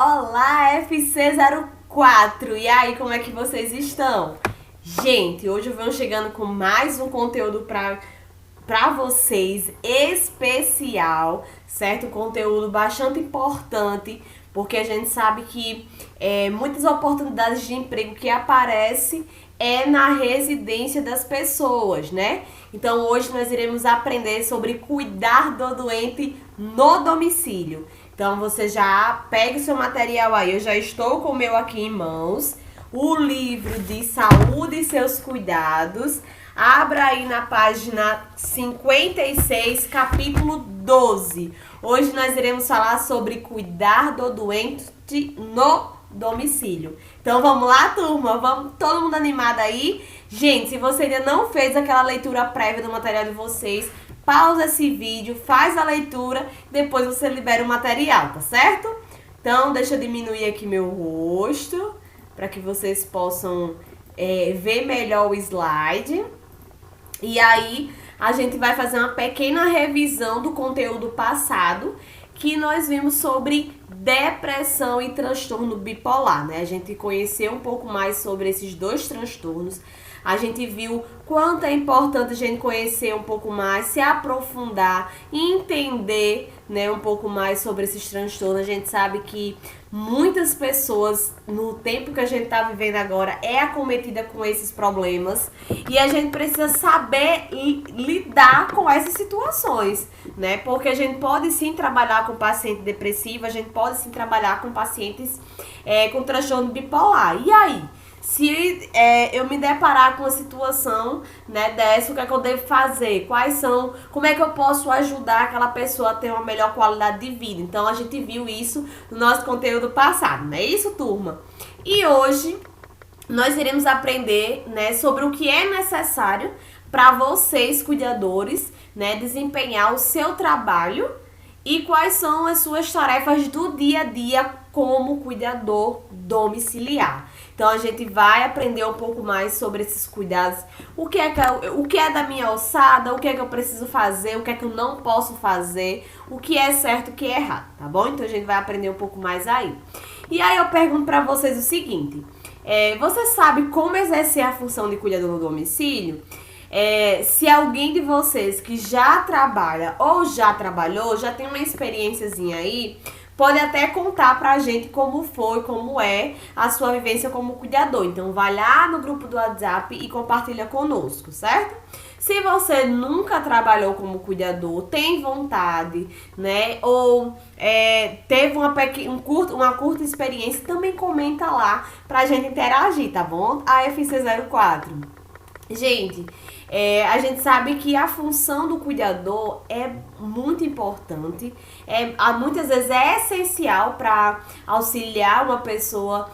Olá, FC04! E aí, como é que vocês estão? Gente, hoje eu venho chegando com mais um conteúdo pra vocês especial, certo? Um conteúdo bastante importante, porque a gente sabe que muitas oportunidades de emprego que aparecem na residência das pessoas, né? Então hoje nós iremos aprender sobre cuidar do doente no domicílio. Então você já pega o seu material aí, eu já estou com o meu aqui em mãos, o livro de Saúde e Seus Cuidados. Abra aí na página 56, capítulo 12. Hoje nós iremos falar sobre cuidar do doente no domicílio. Então vamos lá, turma? Vamos todo mundo animado aí? Gente, se você ainda não fez aquela leitura prévia do material de vocês, pausa esse vídeo, faz a leitura, depois você libera o material, tá certo? Então deixa eu diminuir aqui meu rosto, para que vocês possam ver melhor o slide. E aí a gente vai fazer uma pequena revisão do conteúdo passado, que nós vimos sobre depressão e transtorno bipolar, né? A gente conheceu um pouco mais sobre esses dois transtornos. A gente viu quanto é importante a gente conhecer um pouco mais, se aprofundar e entender, né, um pouco mais sobre esses transtornos. A gente sabe que muitas pessoas, no tempo que a gente está vivendo agora, acometida com esses problemas. E a gente precisa saber lidar com essas situações, né? Porque a gente pode sim trabalhar com paciente depressivo, a gente pode sim trabalhar com pacientes com transtorno bipolar. E aí? Se eu me deparar com uma situação, né, dessa, o que é que eu devo fazer? Como é que eu posso ajudar aquela pessoa a ter uma melhor qualidade de vida? Então a gente viu isso no nosso conteúdo passado, não é isso, turma? E hoje nós iremos aprender, né, sobre o que é necessário para vocês, cuidadores, né, desempenhar o seu trabalho e quais são as suas tarefas do dia a dia como cuidador domiciliar. Então a gente vai aprender um pouco mais sobre esses cuidados, o que é da minha alçada, o que é que eu preciso fazer, o que é que eu não posso fazer, o que é certo, o que é errado, tá bom? Então a gente vai aprender um pouco mais aí. E aí eu pergunto pra vocês o seguinte, você sabe como exercer a função de cuidador no domicílio? Se alguém de vocês que já trabalha ou já trabalhou, já tem uma experiênciazinha aí, pode até contar pra gente como foi, como é a sua vivência como cuidador. Então vai lá no grupo do WhatsApp e compartilha conosco, certo? Se você nunca trabalhou como cuidador, tem vontade, né? Ou teve uma curta experiência, também comenta lá pra gente interagir, tá bom? A FC04. Gente, a gente sabe que a função do cuidador é muito importante, muitas vezes é essencial para auxiliar uma pessoa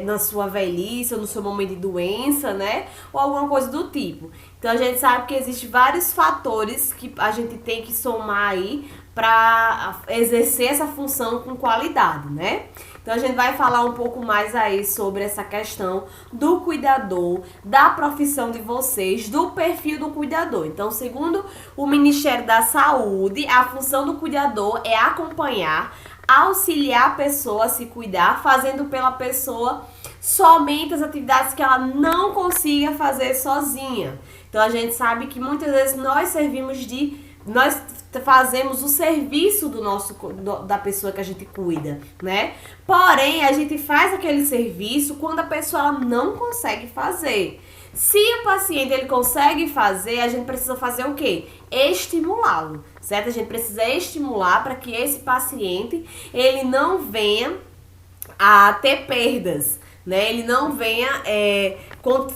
na sua velhice ou no seu momento de doença, né? Ou alguma coisa do tipo. Então a gente sabe que existem vários fatores que a gente tem que somar aí para exercer essa função com qualidade, né? Então a gente vai falar um pouco mais aí sobre essa questão do cuidador, da profissão de vocês, do perfil do cuidador. Então, segundo o Ministério da Saúde, a função do cuidador é acompanhar, auxiliar a pessoa a se cuidar, fazendo pela pessoa somente as atividades que ela não consiga fazer sozinha. Então a gente sabe que muitas vezes nós fazemos o serviço da pessoa que a gente cuida, né? Porém, a gente faz aquele serviço quando a pessoa ela não consegue fazer. Se o paciente ele consegue fazer, a gente precisa fazer o quê? Estimulá-lo, certo? A gente precisa estimular para que esse paciente ele não venha a ter perdas, né? Ele não venha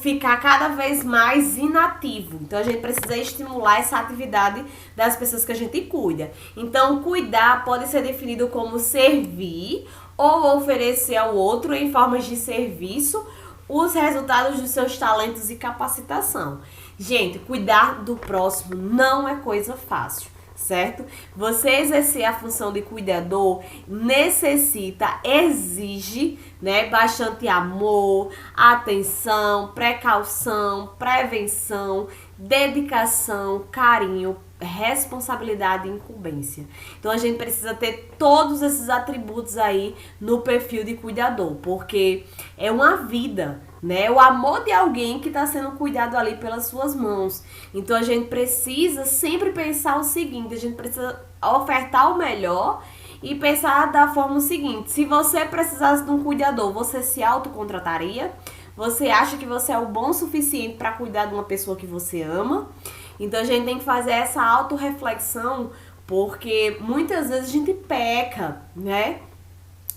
ficar cada vez mais inativo. Então a gente precisa estimular essa atividade das pessoas que a gente cuida. Então cuidar pode ser definido como servir ou oferecer ao outro em formas de serviço os resultados dos seus talentos e capacitação. Gente, cuidar do próximo não é coisa fácil, certo? Você exercer a função de cuidador exige, né, bastante amor, atenção, precaução, prevenção, dedicação, carinho, responsabilidade e incumbência. Então a gente precisa ter todos esses atributos aí no perfil de cuidador, porque é uma vida, né? O amor de alguém que está sendo cuidado ali pelas suas mãos. Então a gente precisa sempre pensar o seguinte, a gente precisa ofertar o melhor e pensar da forma seguinte: se você precisasse de um cuidador, você se autocontrataria? Você acha que você é o bom o suficiente para cuidar de uma pessoa que você ama? Então a gente tem que fazer essa autorreflexão, porque muitas vezes a gente peca, né?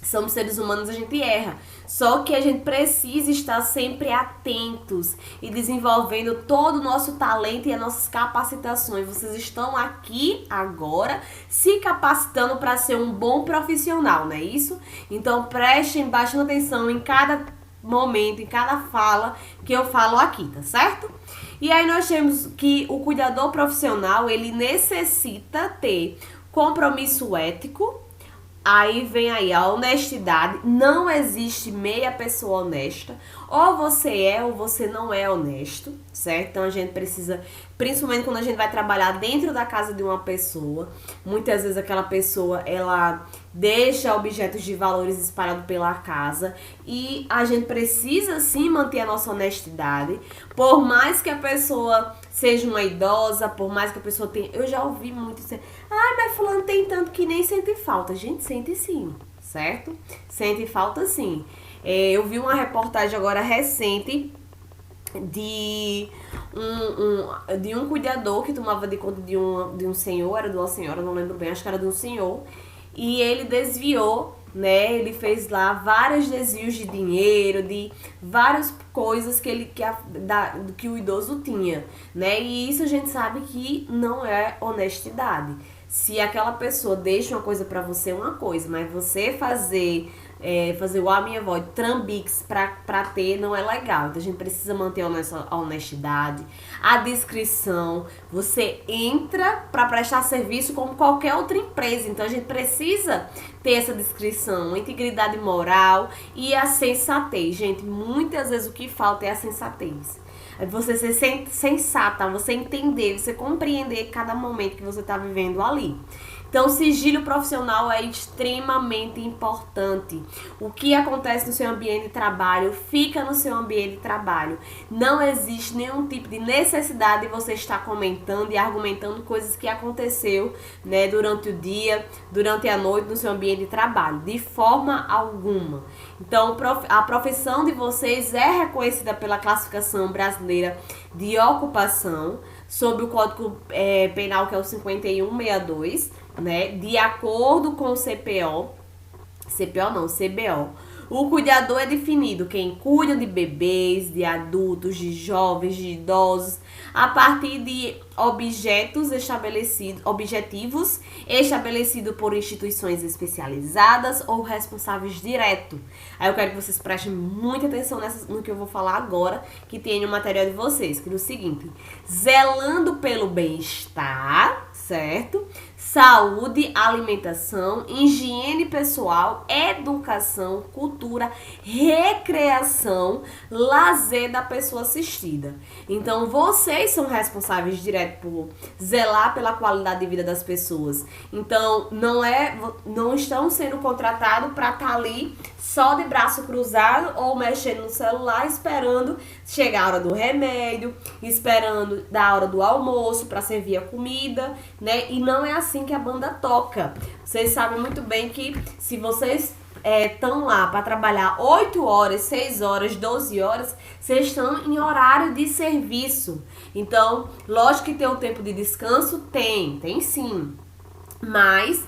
Somos seres humanos, a gente erra. Só que a gente precisa estar sempre atentos e desenvolvendo todo o nosso talento e as nossas capacitações. Vocês estão aqui agora se capacitando para ser um bom profissional, não é isso? Então prestem bastante atenção em cada momento, em cada fala que eu falo aqui, tá certo? E aí nós temos que o cuidador profissional, ele necessita ter compromisso ético. Aí vem aí a honestidade. Não existe meia pessoa honesta. Ou você é ou você não é honesto, certo? Então a gente precisa, principalmente quando a gente vai trabalhar dentro da casa de uma pessoa, muitas vezes aquela pessoa, ela deixa objetos de valores espalhados pela casa e a gente precisa sim manter a nossa honestidade, por mais que a pessoa seja uma idosa, por mais que a pessoa tenha... Eu já ouvi muito isso. Mas fulano tem tanto que nem sente falta. Gente, sente sim, certo? Sente falta sim. Eu vi uma reportagem agora recente de um cuidador que tomava de conta de um senhor, era de uma senhora, não lembro bem, acho que era de um senhor, e ele desviou, né? Ele fez lá vários desvios de dinheiro, de várias coisas que o idoso tinha, né? E isso a gente sabe que não é honestidade. Se aquela pessoa deixa uma coisa pra você, é uma coisa, mas você fazer o minha voz, trambiques pra ter, não é legal. Então a gente precisa manter a honestidade, a discrição. Você entra pra prestar serviço como qualquer outra empresa, então a gente precisa ter essa discrição, a integridade moral e a sensatez. Gente, muitas vezes o que falta é a sensatez. Você ser sensata, você entender, você compreender cada momento que você está vivendo ali. Então, sigilo profissional é extremamente importante. O que acontece no seu ambiente de trabalho, fica no seu ambiente de trabalho. Não existe nenhum tipo de necessidade de você estar comentando e argumentando coisas que aconteceu, né, durante o dia, durante a noite no seu ambiente de trabalho. De forma alguma. Então, a profissão de vocês é reconhecida pela classificação brasileira de ocupação, sob o Código Penal, que é o 5162, né? De acordo com o CPO, CBO, o cuidador é definido quem cuida de bebês, de adultos, de jovens, de idosos, a partir de objetivos estabelecidos por instituições especializadas ou responsáveis direto. Aí eu quero que vocês prestem muita atenção no que eu vou falar agora, que tem no material de vocês, que é o seguinte: zelando pelo bem-estar, certo? Saúde, alimentação, higiene pessoal, educação, cultura, recreação, lazer da pessoa assistida. Então, vocês são responsáveis direto por zelar pela qualidade de vida das pessoas. Então, não estão sendo contratados para estar ali só de braço cruzado ou mexendo no celular, esperando chegar a hora do remédio, esperando da hora do almoço para servir a comida, né? E não é assim que a banda toca. Vocês sabem muito bem que se vocês estão lá para trabalhar 8 horas, 6 horas, 12 horas, vocês estão em horário de serviço. Então, lógico que tem o tempo de descanso, tem sim. Mas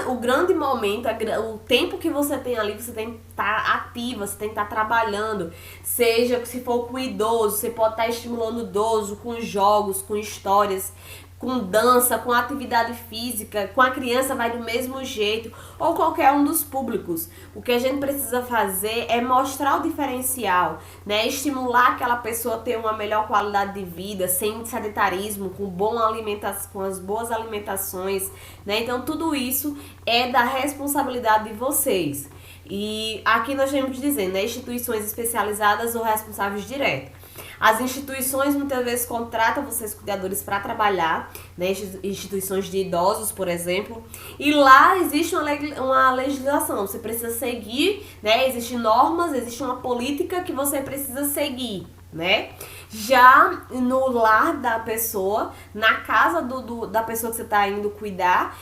o grande momento, o tempo que você tem ali, você tem que estar ativa, você tem que estar trabalhando. Seja se for com idoso, você pode estar estimulando o idoso com jogos, com histórias, com dança, com atividade física, com a criança vai do mesmo jeito, ou qualquer um dos públicos. O que a gente precisa fazer é mostrar o diferencial, né? Estimular aquela pessoa a ter uma melhor qualidade de vida, sem sedentarismo, com as boas alimentações, né? Então tudo isso é da responsabilidade de vocês. E aqui nós temos que dizer, né? Instituições especializadas ou responsáveis diretos. As instituições muitas vezes contratam vocês cuidadores para trabalhar, né? Instituições de idosos, por exemplo, e lá existe uma legislação, você precisa seguir, né? Existem normas, existe uma política que você precisa seguir, né? Já no lar da pessoa, na casa da pessoa que você está indo cuidar,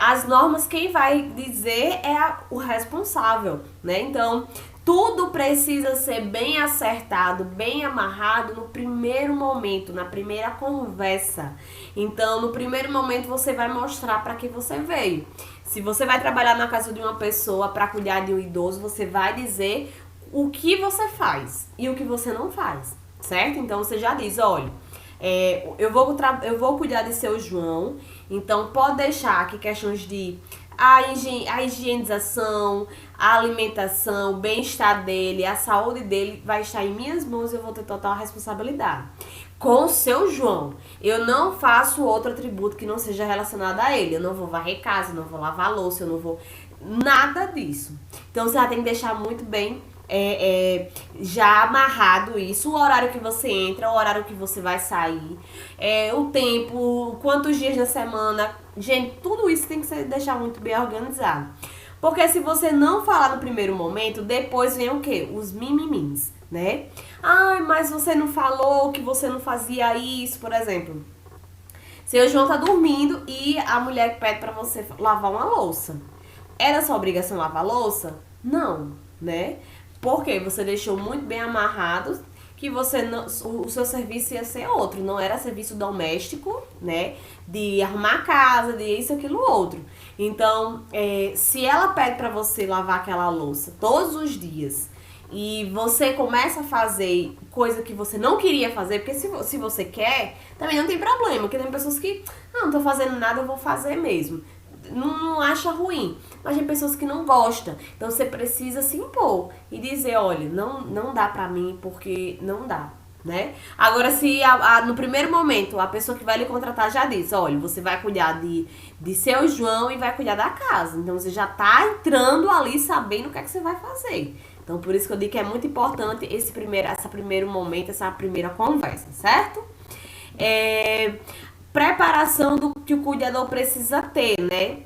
as normas quem vai dizer é o responsável, né? Então, tudo precisa ser bem acertado, bem amarrado no primeiro momento, na primeira conversa. Então, no primeiro momento, você vai mostrar para que você veio. Se você vai trabalhar na casa de uma pessoa para cuidar de um idoso, você vai dizer o que você faz e o que você não faz, certo? Então, você já diz, olha, eu vou cuidar de seu João, então pode deixar que questões de a higienização, a alimentação, o bem-estar dele, a saúde dele vai estar em minhas mãos e eu vou ter total responsabilidade. Com o seu João, eu não faço outro atributo que não seja relacionado a ele. Eu não vou varrer casa, eu não vou lavar louça, eu não vou... Nada disso. Então, você já tem que deixar muito bem já amarrado isso, o horário que você entra, o horário que você vai sair, o tempo, quantos dias na semana. Gente, tudo isso tem que ser deixar muito bem organizado. Porque se você não falar no primeiro momento, depois vem o quê? Os mimimins, né? Ai, mas você não falou que você não fazia isso, por exemplo. Seu João tá dormindo e a mulher pede pra você lavar uma louça. Era sua obrigação lavar a louça? Não, né? Porque você deixou muito bem amarrado que você não, o seu serviço ia ser outro, não era serviço doméstico, né? De arrumar a casa, de isso, aquilo, outro. Então, se ela pede pra você lavar aquela louça todos os dias e você começa a fazer coisa que você não queria fazer, porque se você quer, também não tem problema, porque tem pessoas que, não tô fazendo nada, eu vou fazer mesmo. Não acha ruim, mas tem pessoas que não gostam. Então você precisa se impor e dizer, olha, não dá pra mim porque não dá, né? Agora, se no primeiro momento a pessoa que vai lhe contratar já disse, olha, você vai cuidar de seu João e vai cuidar da casa. Então você já tá entrando ali sabendo o que é que você vai fazer. Então por isso que eu digo que é muito importante esse primeiro momento, essa primeira conversa, certo? Preparação do que o cuidador precisa ter, né?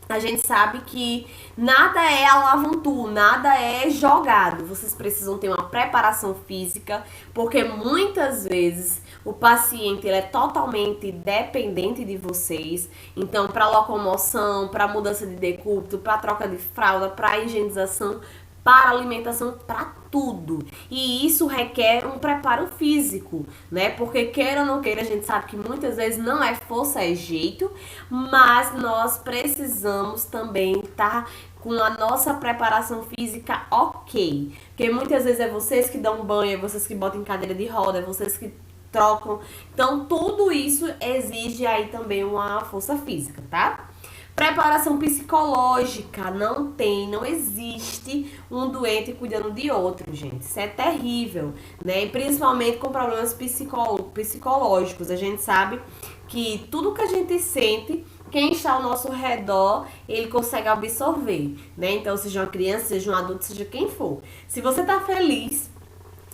A gente sabe que nada é alavantu, nada é jogado. Vocês precisam ter uma preparação física, porque muitas vezes o paciente ele é totalmente dependente de vocês. Então, para locomoção, para mudança de decúbito, para troca de fralda, para higienização, para alimentação, para tudo. E isso requer um preparo físico, né? Porque queira ou não queira, a gente sabe que muitas vezes não é força, é jeito, mas nós precisamos também estar com a nossa preparação física ok. Porque muitas vezes é vocês que dão banho, é vocês que botam em cadeira de roda, é vocês que trocam. Então, tudo isso exige aí também uma força física, tá? Preparação psicológica, não existe um doente cuidando de outro, gente. Isso é terrível, né? E principalmente com problemas psicológicos. A gente sabe que tudo que a gente sente, quem está ao nosso redor, ele consegue absorver, né? Então, seja uma criança, seja um adulto, seja quem for. Se você tá feliz,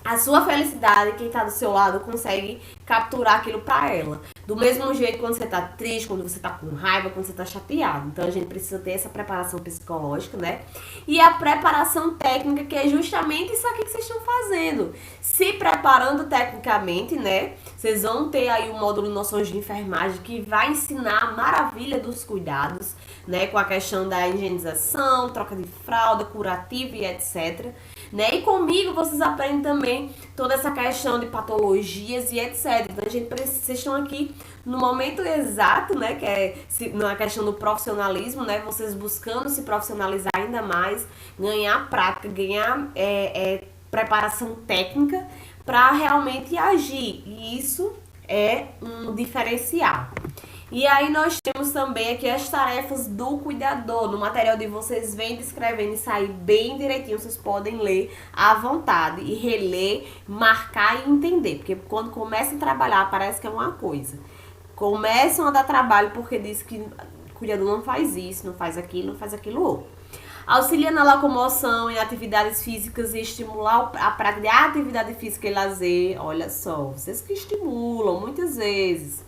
a sua felicidade, quem tá do seu lado, consegue capturar aquilo pra ela. Do mesmo jeito quando você tá triste, quando você tá com raiva, quando você tá chateado. Então a gente precisa ter essa preparação psicológica, né? E a preparação técnica, que é justamente isso aqui que vocês estão fazendo. Se preparando tecnicamente, né? Vocês vão ter aí o módulo Noções de Enfermagem, que vai ensinar a maravilha dos cuidados, né? Com a questão da higienização, troca de fralda, curativo e etc., né? E comigo vocês aprendem também toda essa questão de patologias e etc. Então a gente vocês estão aqui no momento exato, né? Que é na questão do profissionalismo, né? Vocês buscando se profissionalizar ainda mais, ganhar prática, ganhar preparação técnica para realmente agir. E isso é um diferencial. E aí nós temos também aqui as tarefas do cuidador. No material de vocês vem descrevendo isso aí bem direitinho. Vocês podem ler à vontade e reler, marcar e entender. Porque quando começam a trabalhar parece que é uma coisa. Começam a dar trabalho porque diz que o cuidador não faz isso, não faz aquilo outro. Auxilia na locomoção e atividades físicas e estimular a prática de atividade física e lazer. Olha só, vocês que estimulam muitas vezes.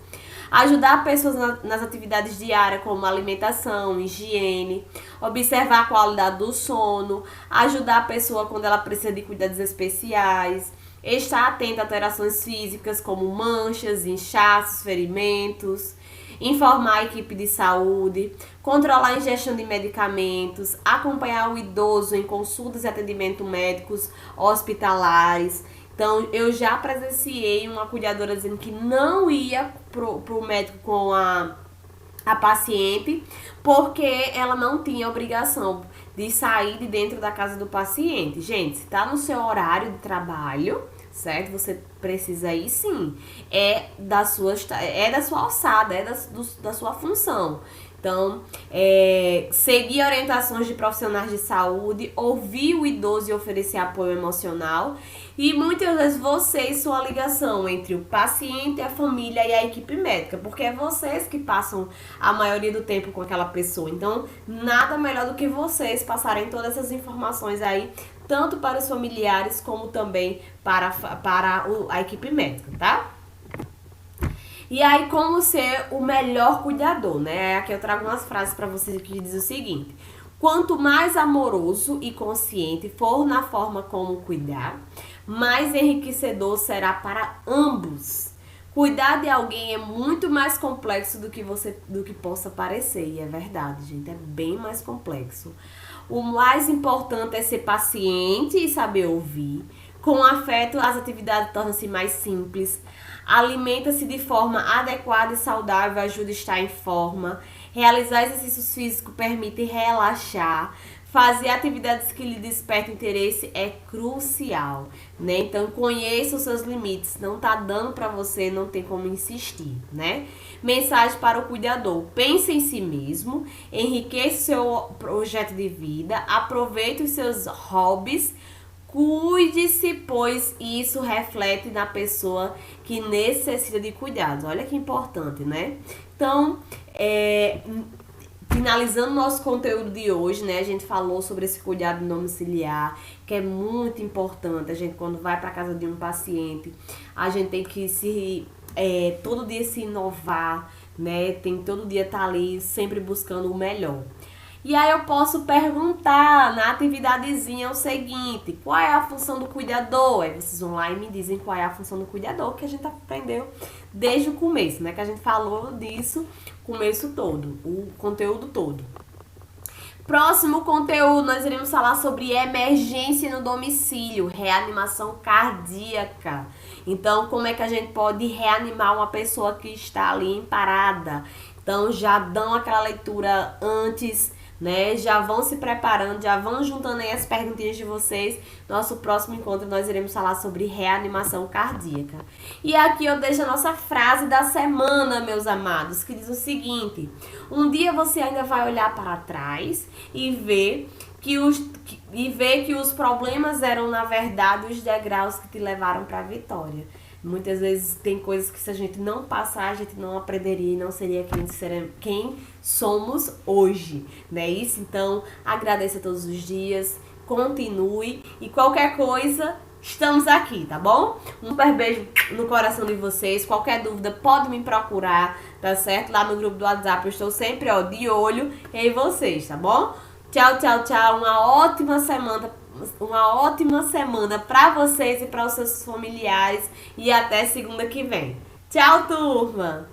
Ajudar pessoas nas atividades diárias como alimentação, higiene, observar a qualidade do sono, ajudar a pessoa quando ela precisa de cuidados especiais, estar atento a alterações físicas como manchas, inchaços, ferimentos, informar a equipe de saúde, controlar a ingestão de medicamentos, acompanhar o idoso em consultas e atendimentos médicos hospitalares. Então, eu já presenciei uma cuidadora dizendo que não ia pro médico com a paciente, porque ela não tinha obrigação de sair de dentro da casa do paciente. Gente, se tá no seu horário de trabalho, certo? Você precisa ir sim. É da sua alçada, da sua função. Então, seguir orientações de profissionais de saúde, ouvir o idoso e oferecer apoio emocional. E muitas vezes vocês são a ligação entre o paciente, a família e a equipe médica, porque é vocês que passam a maioria do tempo com aquela pessoa. Então, nada melhor do que vocês passarem todas essas informações aí, tanto para os familiares como também para a equipe médica, tá? E aí, como ser o melhor cuidador, né? Aqui eu trago umas frases para vocês que dizem o seguinte: quanto mais amoroso e consciente for na forma como cuidar, mais enriquecedor será para ambos. Cuidar de alguém é muito mais complexo do que possa parecer, e é verdade, gente, é bem mais complexo. O mais importante é ser paciente e saber ouvir. Com afeto, as atividades tornam-se mais simples. Alimenta-se de forma adequada e saudável, ajuda a estar em forma. Realizar exercícios físicos permite relaxar. Fazer atividades que lhe despertam interesse é crucial, né? Então, conheça os seus limites. Não tá dando para você, não tem como insistir, né? Mensagem para o cuidador: pense em si mesmo, enriqueça o seu projeto de vida, aproveite os seus hobbies, cuide-se, pois isso reflete na pessoa que necessita de cuidados. Olha que importante, né? Então, finalizando nosso conteúdo de hoje, né? A gente falou sobre esse cuidado domiciliar, que é muito importante. A gente, quando vai para casa de um paciente, a gente tem que todo dia se inovar, né? Tem todo dia estar ali sempre buscando o melhor. E aí eu posso perguntar na atividadezinha o seguinte: qual é a função do cuidador? Aí vocês vão lá e me dizem qual é a função do cuidador, que a gente aprendeu desde o começo, né? Que a gente falou disso o começo todo, o conteúdo todo. Próximo conteúdo, nós iremos falar sobre emergência no domicílio, reanimação cardíaca. Então, como é que a gente pode reanimar uma pessoa que está ali parada? Então, já dão aquela leitura antes, né? Já vão se preparando, já vão juntando aí as perguntinhas de vocês. Nosso próximo encontro nós iremos falar sobre reanimação cardíaca. E aqui eu deixo a nossa frase da semana, meus amados, que diz o seguinte: um dia você ainda vai olhar para trás e ver que os problemas eram, na verdade, os degraus que te levaram para a vitória. Muitas vezes tem coisas que, se a gente não passar, a gente não aprenderia e não seria quem somos hoje, não é isso? Então, agradeça todos os dias, continue e qualquer coisa, estamos aqui, tá bom? Um super beijo no coração de vocês. Qualquer dúvida, pode me procurar, tá certo? Lá no grupo do WhatsApp eu estou sempre, de olho em vocês, tá bom? Tchau, tchau, tchau. Uma ótima semana para vocês e para os seus familiares. E até segunda que vem. Tchau, turma!